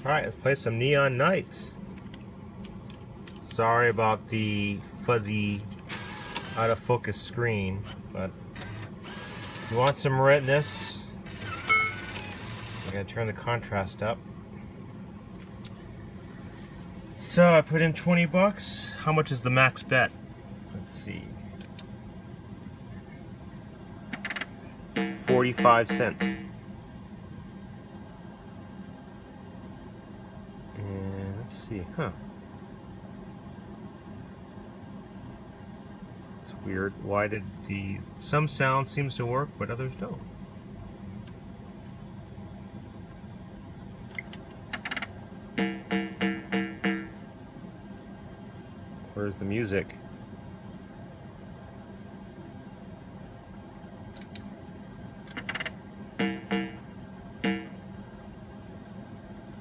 Alright, let's play some Neon Nights. Sorry about the fuzzy, out of focus screen, but if you want some redness, I gotta turn the contrast up. So I put in 20 bucks. How much is the max bet? Let's see. 45 cents. And let's see, It's weird. Why did some sound seems to work, but others don't? Where's the music?